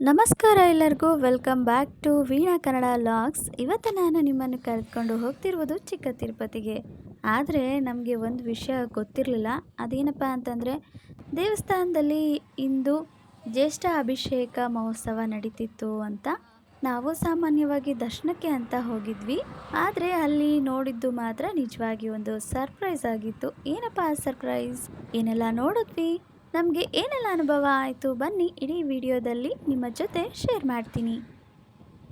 ನಮಸ್ಕಾರ ಎಲ್ಲರಿಗೂ welcome back to Veena Kannada vlogs. ಇವತ್ತು ನಾನು ನಿಮ್ಮನ್ನು ಕರೆದುಕೊಂಡು ಹೋಗ್ತಿರುವುದು ಚಿಕ್ಕ ತಿರುಪತಿಗೆ. ಆದರೆ ನಮಗೆ ಒಂದು ವಿಷಯ ಗೊತ್ತಿರಲಿಲ್ಲ. ಅದೇನಪ್ಪ ಅಂತಂದರೆ ದೇವಸ್ಥಾನದಲ್ಲಿ ಇಂದು ಜ್ಯೇಷ್ಠ ಅಭಿಷೇಕ ಮಹೋತ್ಸವ ನಡೀತಿತ್ತು ಅಂತ. ನಾವು ಸಾಮಾನ್ಯವಾಗಿ ದರ್ಶನಕ್ಕೆ ಅಂತ ಹೋಗಿದ್ವಿ. ಆದರೆ ಅಲ್ಲಿ ನೋಡಿದ್ದು ಮಾತ್ರ ನಿಜವಾಗಿ ಒಂದು ಸರ್ಪ್ರೈಸ್ ಆಗಿತ್ತು. ಏನಪ್ಪ ಆ ಸರ್ಪ್ರೈಸ್, ಏನೆಲ್ಲ ನೋಡಿದ್ವಿ, ನಮಗೆ ಏನೆಲ್ಲ ಅನುಭವ ಆಯಿತು, ಬನ್ನಿ ಇಡೀ ವಿಡಿಯೋದಲ್ಲಿ ನಿಮ್ಮ ಜೊತೆ ಶೇರ್ ಮಾಡ್ತೀನಿ.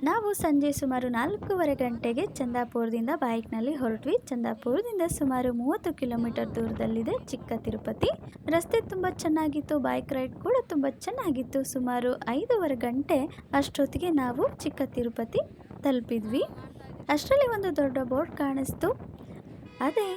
ನಾವು ಸಂಜೆ ಸುಮಾರು 4:15 ಗಂಟೆಗೆ ಚಂದಾಪುರದಿಂದ ಬೈಕ್ನಲ್ಲಿ ಹೊರಟ್ವಿ. ಚಂದಾಪುರದಿಂದ ಸುಮಾರು 30 ಕಿಲೋಮೀಟರ್ ದೂರದಲ್ಲಿದೆ ಚಿಕ್ಕ ತಿರುಪತಿ. ರಸ್ತೆ ತುಂಬ ಚೆನ್ನಾಗಿತ್ತು, ಬೈಕ್ ರೈಡ್ ಕೂಡ ತುಂಬ ಚೆನ್ನಾಗಿತ್ತು. ಸುಮಾರು 5:15 ಗಂಟೆ ಅಷ್ಟೊತ್ತಿಗೆ ನಾವು ಚಿಕ್ಕ ತಿರುಪತಿ ತಲುಪಿದ್ವಿ. ಅಷ್ಟರಲ್ಲಿ ಒಂದು ದೊಡ್ಡ ಬೋರ್ಡ್ ಕಾಣಿಸ್ತು. ಅದೇ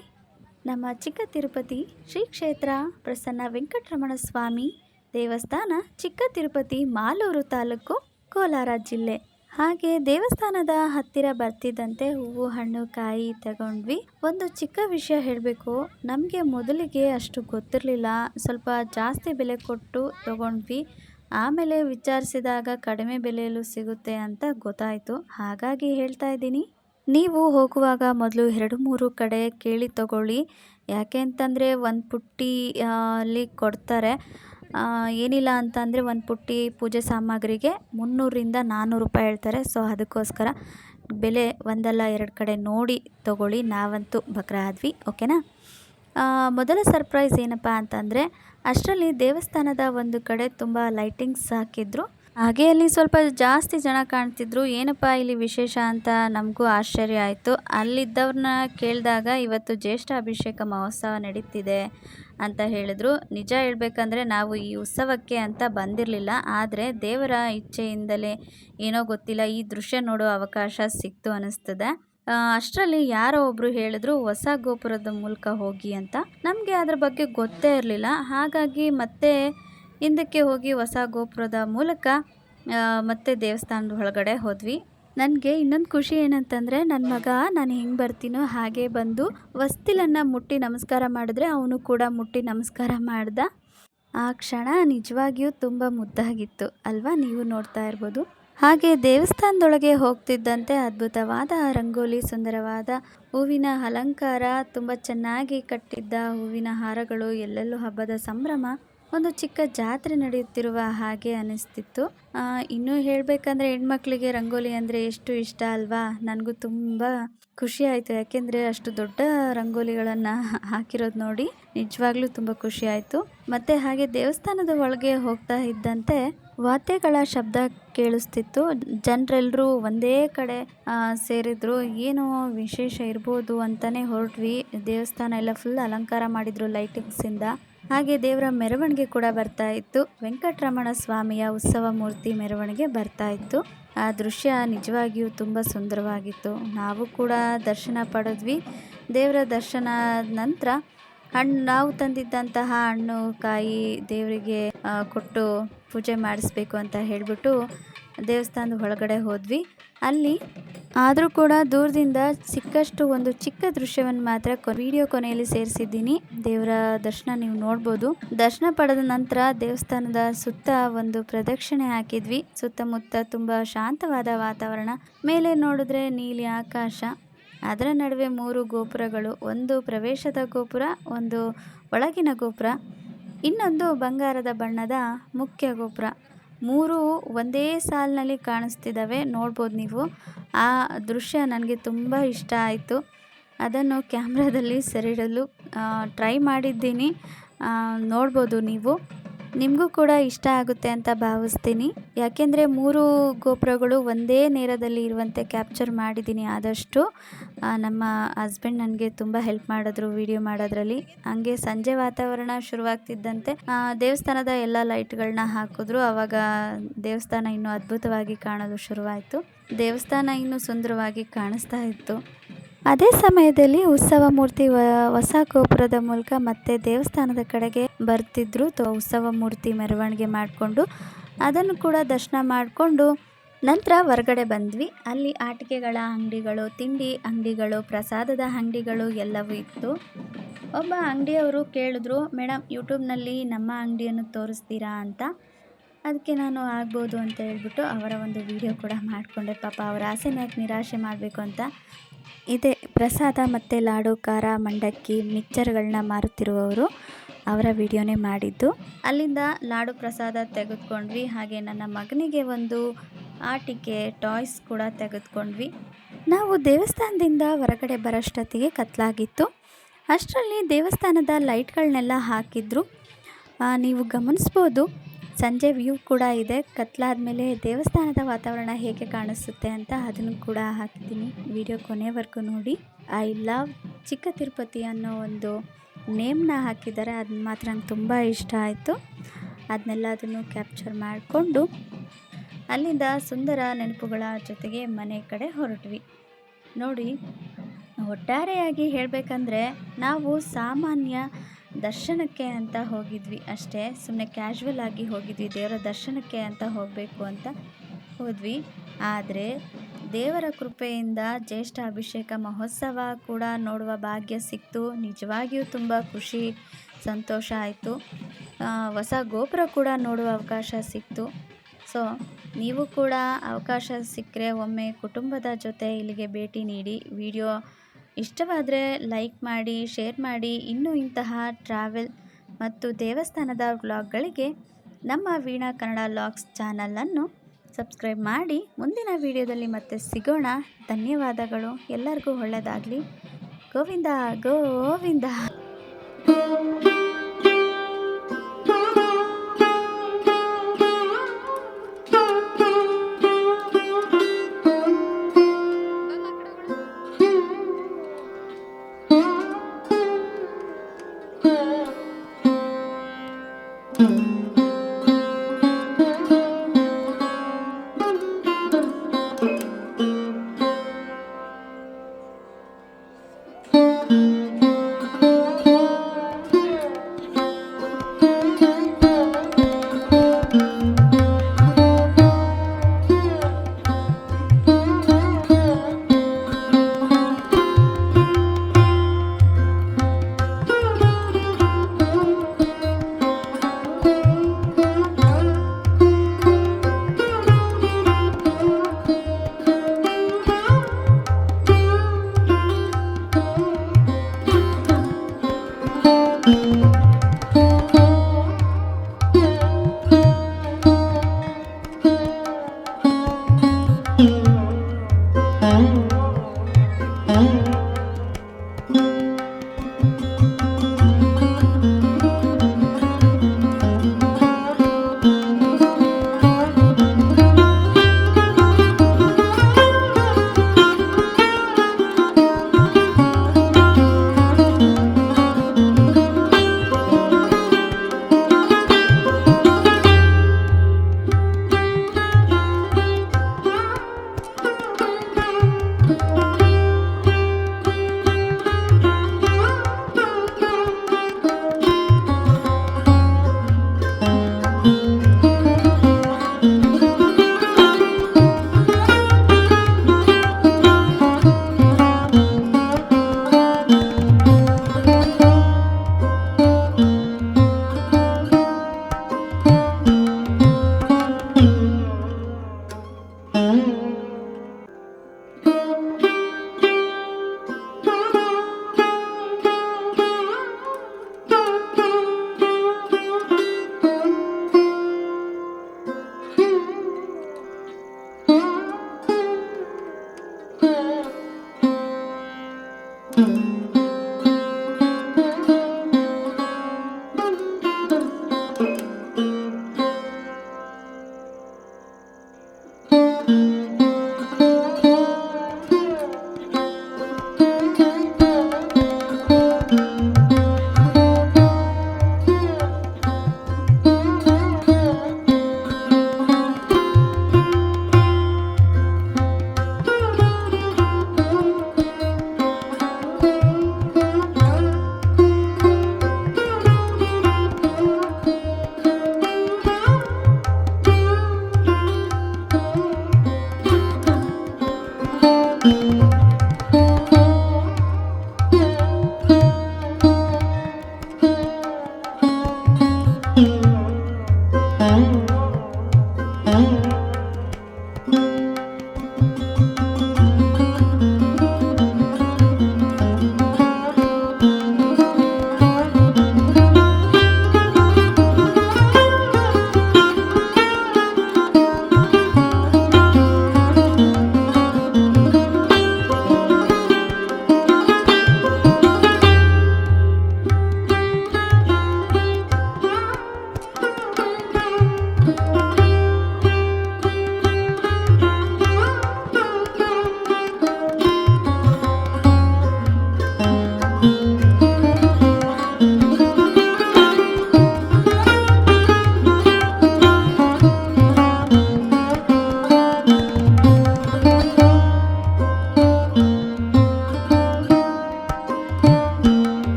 ನಮ್ಮ ಚಿಕ್ಕ ತಿರುಪತಿ ಶ್ರೀ ಕ್ಷೇತ್ರ ಪ್ರಸನ್ನ ವೆಂಕಟರಮಣ ಸ್ವಾಮಿ ದೇವಸ್ಥಾನ, ಚಿಕ್ಕ ತಿರುಪತಿ, ಮಾಲೂರು ತಾಲೂಕು, ಕೋಲಾರ ಜಿಲ್ಲೆ. ಹಾಗೆ ದೇವಸ್ಥಾನದ ಹತ್ತಿರ ಬರ್ತಿದ್ದಂತೆ ಹೂವು ಹಣ್ಣು ಕಾಯಿ ತಗೊಂಡ್ವಿ. ಒಂದು ಚಿಕ್ಕ ವಿಷಯ ಹೇಳಬೇಕು, ನಮಗೆ ಮೊದಲಿಗೆ ಅಷ್ಟು ಗೊತ್ತಿರಲಿಲ್ಲ. ಸ್ವಲ್ಪ ಜಾಸ್ತಿ ಬೆಲೆ ಕೊಟ್ಟು ತಗೊಂಡ್ವಿ. ಆಮೇಲೆ ವಿಚಾರಿಸಿದಾಗ ಕಡಿಮೆ ಬೆಲೆಯಲ್ಲೂ ಸಿಗುತ್ತೆ ಅಂತ ಗೊತ್ತಾಯಿತು. ಹಾಗಾಗಿ ಹೇಳ್ತಾ ಇದ್ದೀನಿ, ನೀವು ಹೋಗುವಾಗ ಮೊದಲು 2-3 ಕಡೆ ಕೇಳಿ ತಗೊಳ್ಳಿ. ಯಾಕೆ ಅಂತಂದರೆ ಒಂದು ಪುಟ್ಟಿ ಅಲ್ಲಿ ಕೊಡ್ತಾರೆ. ಏನಿಲ್ಲ ಅಂತಂದರೆ ಒಂದು ಪುಟ್ಟಿ ಪೂಜೆ ಸಾಮಗ್ರಿಗೆ 300-400 ರೂಪಾಯಿ ಹೇಳ್ತಾರೆ. ಸೊ ಅದಕ್ಕೋಸ್ಕರ ಬೆಲೆ ಒಂದಲ್ಲ 2 ಕಡೆ ನೋಡಿ ತಗೊಳ್ಳಿ. ನಾವಂತೂ ಬಕ್ರ ಆದ್ವಿ, ಓಕೆನಾ. ಮೊದಲ ಸರ್ಪ್ರೈಸ್ ಏನಪ್ಪ ಅಂತಂದರೆ, ಅಷ್ಟರಲ್ಲಿ ದೇವಸ್ಥಾನದ ಒಂದು ಕಡೆ ತುಂಬ ಲೈಟಿಂಗ್ಸ್ ಹಾಕಿದ್ರು. ಹಾಗೆ ಅಲ್ಲಿ ಸ್ವಲ್ಪ ಜಾಸ್ತಿ ಜನ ಕಾಣ್ತಿದ್ರು. ಏನಪ್ಪ ಇಲ್ಲಿ ವಿಶೇಷ ಅಂತ ನಮಗೂ ಆಶ್ಚರ್ಯ ಆಯಿತು. ಅಲ್ಲಿದ್ದವ್ರನ್ನ ಕೇಳಿದಾಗ ಇವತ್ತು ಜ್ಯೇಷ್ಠ ಅಭಿಷೇಕ ಮಹೋತ್ಸವ ನಡೀತಿದೆ ಅಂತ ಹೇಳಿದ್ರು. ನಿಜ ಹೇಳಬೇಕಂದ್ರೆ ನಾವು ಈ ಉತ್ಸವಕ್ಕೆ ಅಂತ ಬಂದಿರಲಿಲ್ಲ. ಆದರೆ ದೇವರ ಇಚ್ಛೆಯಿಂದಲೇ ಏನೋ ಗೊತ್ತಿಲ್ಲ ಈ ದೃಶ್ಯ ನೋಡೋ ಅವಕಾಶ ಸಿಕ್ತು ಅನ್ನಿಸ್ತದೆ. ಅಷ್ಟರಲ್ಲಿ ಯಾರೋ ಒಬ್ಬರು ಹೇಳಿದ್ರು ಹೊಸ ಗೋಪುರದ ಮೂಲಕ ಹೋಗಿ ಅಂತ. ನಮಗೆ ಅದ್ರ ಬಗ್ಗೆ ಗೊತ್ತೇ ಇರಲಿಲ್ಲ. ಹಾಗಾಗಿ ಮತ್ತೆ ಹಿಂದಕ್ಕೆ ಹೋಗಿ ಹೊಸ ಗೋಪುರದ ಮೂಲಕ ಮತ್ತೆ ದೇವಸ್ಥಾನದ ಒಳಗಡೆ ಹೋದ್ವಿ. ನನಗೆ ಇನ್ನೊಂದು ಖುಷಿ ಏನಂತಂದರೆ, ನನ್ನ ಮಗ ನಾನು ಹೆಂಗೆ ಬರ್ತೀನೋ ಹಾಗೆ ಬಂದು ವಸ್ತಿಲನ್ನು ಮುಟ್ಟಿ ನಮಸ್ಕಾರ ಮಾಡಿದ್ರೆ ಅವನು ಕೂಡ ಮುಟ್ಟಿ ನಮಸ್ಕಾರ ಮಾಡ್ದ. ಆ ಕ್ಷಣ ನಿಜವಾಗಿಯೂ ತುಂಬ ಮುದ್ದಾಗಿತ್ತು ಅಲ್ವಾ, ನೀವು ನೋಡ್ತಾ ಇರ್ಬೋದು. ಹಾಗೆ ದೇವಸ್ಥಾನದೊಳಗೆ ಹೋಗ್ತಿದ್ದಂತೆ ಅದ್ಭುತವಾದ ರಂಗೋಲಿ, ಸುಂದರವಾದ ಹೂವಿನ ಅಲಂಕಾರ, ತುಂಬ ಚೆನ್ನಾಗಿ ಕಟ್ಟಿದ್ದ ಹೂವಿನ ಹಾರಗಳು, ಎಲ್ಲೆಲ್ಲೂ ಹಬ್ಬದ ಸಂಭ್ರಮ, ಒಂದು ಚಿಕ್ಕ ಜಾತ್ರೆ ನಡೆಯುತ್ತಿರುವ ಹಾಗೆ ಅನಿಸ್ತಿತ್ತು. ಇನ್ನೂ ಹೇಳಬೇಕಂದ್ರೆ ಹೆಣ್ಮಕ್ಳಿಗೆ ರಂಗೋಲಿ ಅಂದರೆ ಎಷ್ಟು ಇಷ್ಟ ಅಲ್ವಾ. ನನಗೂ ತುಂಬ ಖುಷಿ ಆಯಿತು. ಯಾಕೆಂದರೆ ಅಷ್ಟು ದೊಡ್ಡ ರಂಗೋಲಿಗಳನ್ನು ಹಾಕಿರೋದು ನೋಡಿ ನಿಜವಾಗ್ಲೂ ತುಂಬ ಖುಷಿ ಆಯಿತು. ಮತ್ತು ಹಾಗೆ ದೇವಸ್ಥಾನದ ಒಳಗೆ ಹೋಗ್ತಾ ಇದ್ದಂತೆ ವಾದ್ಯಗಳ ಶಬ್ದ ಕೇಳಿಸ್ತಿತ್ತು. ಜನರೆಲ್ಲರೂ ಒಂದೇ ಕಡೆ ಸೇರಿದ್ರು. ಏನೋ ವಿಶೇಷ ಇರ್ಬೋದು ಅಂತಲೇ ಹೊರಟ್ವಿ. ದೇವಸ್ಥಾನ ಎಲ್ಲ ಫುಲ್ ಅಲಂಕಾರ ಮಾಡಿದ್ರು ಲೈಟಿಂಗ್ಸಿಂದ. ಹಾಗೆ ದೇವರ ಮೆರವಣಿಗೆ ಕೂಡ ಬರ್ತಾ ಇತ್ತು. ವೆಂಕಟರಮಣ ಸ್ವಾಮಿಯ ಉತ್ಸವ ಮೂರ್ತಿ ಮೆರವಣಿಗೆ ಬರ್ತಾ ಇತ್ತು. ಆ ದೃಶ್ಯ ನಿಜವಾಗಿಯೂ ತುಂಬ ಸುಂದರವಾಗಿತ್ತು. ನಾವು ಕೂಡ ದರ್ಶನ ಪಡೆದ್ವಿ. ದೇವರ ದರ್ಶನ ನಂತರ ನಾವು ತಂದಿದ್ದಂತಹ ಹಣ್ಣು ಕಾಯಿ ದೇವರಿಗೆ ಕೊಟ್ಟು ಪೂಜೆ ಮಾಡಿಸ್ಬೇಕು ಅಂತ ಹೇಳಿಬಿಟ್ಟು ದೇವಸ್ಥಾನದ ಒಳಗಡೆ ಹೋದ್ವಿ. ಅಲ್ಲಿ ಆದರೂ ಕೂಡ ದೂರದಿಂದ ಸಿಕ್ಕಷ್ಟು ಒಂದು ಚಿಕ್ಕ ದೃಶ್ಯವನ್ನು ಮಾತ್ರ ವಿಡಿಯೋ ಕೊನೆಯಲ್ಲಿ ಸೇರಿಸಿದ್ದೀನಿ. ದೇವರ ದರ್ಶನ ನೀವು ನೋಡ್ಬೋದು. ದರ್ಶನ ಪಡೆದ ನಂತರ ದೇವಸ್ಥಾನದ ಸುತ್ತ ಒಂದು ಪ್ರದಕ್ಷಿಣೆ ಹಾಕಿದ್ವಿ. ಸುತ್ತಮುತ್ತ ತುಂಬ ಶಾಂತವಾದ ವಾತಾವರಣ. ಮೇಲೆ ನೋಡಿದ್ರೆ ನೀಲಿ ಆಕಾಶ, ಅದರ ನಡುವೆ 3 ಗೋಪುರಗಳು. ಒಂದು ಪ್ರವೇಶದ ಗೋಪುರ, ಒಂದು ಒಳಗಿನ ಗೋಪುರ, ಇನ್ನೊಂದು ಬಂಗಾರದ ಬಣ್ಣದ ಮುಖ್ಯ ಗೋಪುರ. 3 ಒಂದೇ ಸಾಲಿನಲ್ಲಿ ಕಾಣಿಸ್ತಿದ್ದಾವೆ, ನೋಡ್ಬೋದು ನೀವು. ಆ ದೃಶ್ಯ ನನಗೆ ತುಂಬ ಇಷ್ಟ ಆಯಿತು. ಅದನ್ನು ಕ್ಯಾಮ್ರಾದಲ್ಲಿ ಸೆರೆಹಿಡಲು ಟ್ರೈ ಮಾಡಿದ್ದೀನಿ. ನೋಡ್ಬೋದು ನೀವು. ನಿಮಗೂ ಕೂಡ ಇಷ್ಟ ಆಗುತ್ತೆ ಅಂತ ಭಾವಿಸ್ತೀನಿ. ಯಾಕೆಂದರೆ 3 ಗೋಪುರಗಳು ಒಂದೇ ನೇರದಲ್ಲಿ ಇರುವಂತೆ ಕ್ಯಾಪ್ಚರ್ ಮಾಡಿದ್ದೀನಿ. ಆದಷ್ಟು ನಮ್ಮ ಹಸ್ಬೆಂಡ್ ನನಗೆ ತುಂಬ ಹೆಲ್ಪ್ ಮಾಡಿದ್ರು ವಿಡಿಯೋ ಮಾಡೋದ್ರಲ್ಲಿ. ಹಂಗೆ ಸಂಜೆ ವಾತಾವರಣ ಶುರುವಾಗ್ತಿದ್ದಂತೆ ದೇವಸ್ಥಾನದ ಎಲ್ಲ ಲೈಟ್ಗಳನ್ನ ಹಾಕಿದ್ರು. ಆವಾಗ ದೇವಸ್ಥಾನ ಇನ್ನೂ ಅದ್ಭುತವಾಗಿ ಕಾಣೋದು ಶುರುವಾಯಿತು. ದೇವಸ್ಥಾನ ಇನ್ನೂ ಸುಂದರವಾಗಿ ಕಾಣಿಸ್ತಾ ಇತ್ತು. ಅದೇ ಸಮಯದಲ್ಲಿ ಉತ್ಸವ ಮೂರ್ತಿ ಹೊಸ ಗೋಪುರದ ಮೂಲಕ ಮತ್ತೆ ದೇವಸ್ಥಾನದ ಕಡೆಗೆ ಬರ್ತಿದ್ರು. ಉತ್ಸವ ಮೂರ್ತಿ ಮೆರವಣಿಗೆ ಮಾಡಿಕೊಂಡು ಅದನ್ನು ಕೂಡ ದರ್ಶನ ಮಾಡಿಕೊಂಡು ನಂತರ ಹೊರಗಡೆ ಬಂದ್ವಿ. ಅಲ್ಲಿ ಆಟಿಕೆಗಳ ಅಂಗಡಿಗಳು, ತಿಂಡಿ ಅಂಗಡಿಗಳು, ಪ್ರಸಾದದ ಅಂಗಡಿಗಳು ಎಲ್ಲವೂ ಇತ್ತು. ಒಬ್ಬ ಅಂಗಡಿಯವರು ಕೇಳಿದ್ರು, ಮೇಡಮ್ ಯೂಟ್ಯೂಬ್ನಲ್ಲಿ ನಮ್ಮ ಅಂಗಡಿಯನ್ನು ತೋರಿಸ್ತೀರಾ ಅಂತ. ಅದಕ್ಕೆ ನಾನು ಆಗ್ಬೋದು ಅಂತ ಹೇಳ್ಬಿಟ್ಟು ಅವರ ಒಂದು ವಿಡಿಯೋ ಕೂಡ ಮಾಡಿಕೊಂಡೆ. ಪಾಪ ಅವರ ಆಸೆನ ಯಾಕೆ ನಿರಾಶೆ ಮಾಡಬೇಕು ಅಂತ ಇದೇ ಪ್ರಸಾದ ಮತ್ತು ಲಾಡು, ಖಾರ, ಮಂಡಕ್ಕಿ, ಮಿಕ್ಚರ್ಗಳನ್ನ ಮಾರುತ್ತಿರುವವರು ಅವರ ವಿಡಿಯೋನೇ ಮಾಡಿದ್ದು. ಅಲ್ಲಿಂದ ಲಾಡು ಪ್ರಸಾದ ತೆಗೆದುಕೊಂಡ್ವಿ. ಹಾಗೆ ನನ್ನ ಮಗನಿಗೆ ಒಂದು ಆಟಿಕೆ ಟಾಯ್ಸ್ ಕೂಡ ತೆಗೆದುಕೊಂಡ್ವಿ. ನಾವು ದೇವಸ್ಥಾನದಿಂದ ಹೊರಗಡೆ ಬರೋಷ್ಟೊತ್ತಿಗೆ ಕತ್ಲಾಗಿತ್ತು. ಅಷ್ಟರಲ್ಲಿ ದೇವಸ್ಥಾನದ ಲೈಟ್ಗಳನ್ನೆಲ್ಲ ಹಾಕಿದ್ರು. ನೀವು ಗಮನಿಸ್ಬೋದು, ಸಂಜೆ ವ್ಯೂ ಕೂಡ ಇದೆ. ಕತ್ಲಾದ್ಮೇಲೆ ದೇವಸ್ಥಾನದ ವಾತಾವರಣ ಹೇಗೆ ಕಾಣಿಸುತ್ತೆ ಅಂತ ಅದನ್ನು ಕೂಡ ಹಾಕಿದ್ದೀನಿ. ವಿಡಿಯೋ ಕೊನೆವರೆಗೂ ನೋಡಿ. ಐ ಲವ್ ಚಿಕ್ಕ ತಿರುಪತಿ ಅನ್ನೋ ಒಂದು ನೇಮ್ನ ಹಾಕಿದ್ದಾರೆ. ಅದನ್ನ ಮಾತ್ರ ನಂಗೆ ತುಂಬ ಇಷ್ಟ ಆಯಿತು. ಅದನ್ನೆಲ್ಲದನ್ನು ಕ್ಯಾಪ್ಚರ್ ಮಾಡಿಕೊಂಡು ಅಲ್ಲಿಂದ ಸುಂದರ ನೆನಪುಗಳ ಜೊತೆಗೆ ಮನೆ ಕಡೆ ಹೊರಟ್ವಿ. ನೋಡಿ, ಒಟ್ಟಾರೆಯಾಗಿ ಹೇಳಬೇಕಂದ್ರೆ ನಾವು ಸಾಮಾನ್ಯ ದರ್ಶನಕ್ಕೆ ಅಂತ ಹೋಗಿದ್ವಿ ಅಷ್ಟೇ. ಸುಮ್ಮನೆ ಕ್ಯಾಶುವಲ್ ಆಗಿ ಹೋಗಿದ್ವಿ, ದೇವರ ದರ್ಶನಕ್ಕೆ ಅಂತ ಹೋಗಬೇಕು ಅಂತ ಹೋದ್ವಿ. ಆದರೆ ದೇವರ ಕೃಪೆಯಿಂದ ಜ್ಯೇಷ್ಠ ಅಭಿಷೇಕ ಮಹೋತ್ಸವ ಕೂಡ ನೋಡುವ ಭಾಗ್ಯ ಸಿಕ್ತು. ನಿಜವಾಗಿಯೂ ತುಂಬ ಖುಷಿ, ಸಂತೋಷ ಆಯಿತು. ಹೊಸ ಗೋಪುರ ಕೂಡ ನೋಡುವ ಅವಕಾಶ ಸಿಕ್ತು. ಸೊ ನೀವು ಕೂಡ ಅವಕಾಶ ಸಿಕ್ಕರೆ ಒಮ್ಮೆ ಕುಟುಂಬದ ಜೊತೆ ಇಲ್ಲಿಗೆ ಭೇಟಿ ನೀಡಿ. ವಿಡಿಯೋ ಇಷ್ಟವಾದರೆ ಲೈಕ್ ಮಾಡಿ, ಶೇರ್ ಮಾಡಿ. ಇನ್ನೂ ಇಂತಹ ಟ್ರಾವೆಲ್ ಮತ್ತು ದೇವಸ್ಥಾನದ ವ್ಲಾಗ್ಗಳಿಗೆ ನಮ್ಮ ವೀಣಾ ಕನ್ನಡ ವ್ಲಾಗ್ಸ್ ಚಾನಲನ್ನು ಸಬ್ಸ್ಕ್ರೈಬ್ ಮಾಡಿ. ಮುಂದಿನ ವಿಡಿಯೋದಲ್ಲಿ ಮತ್ತೆ ಸಿಗೋಣ. ಧನ್ಯವಾದಗಳು. ಎಲ್ಲರಿಗೂ ಒಳ್ಳೆಯದಾಗಲಿ. ಗೋವಿಂದ ಗೋವಿಂದ.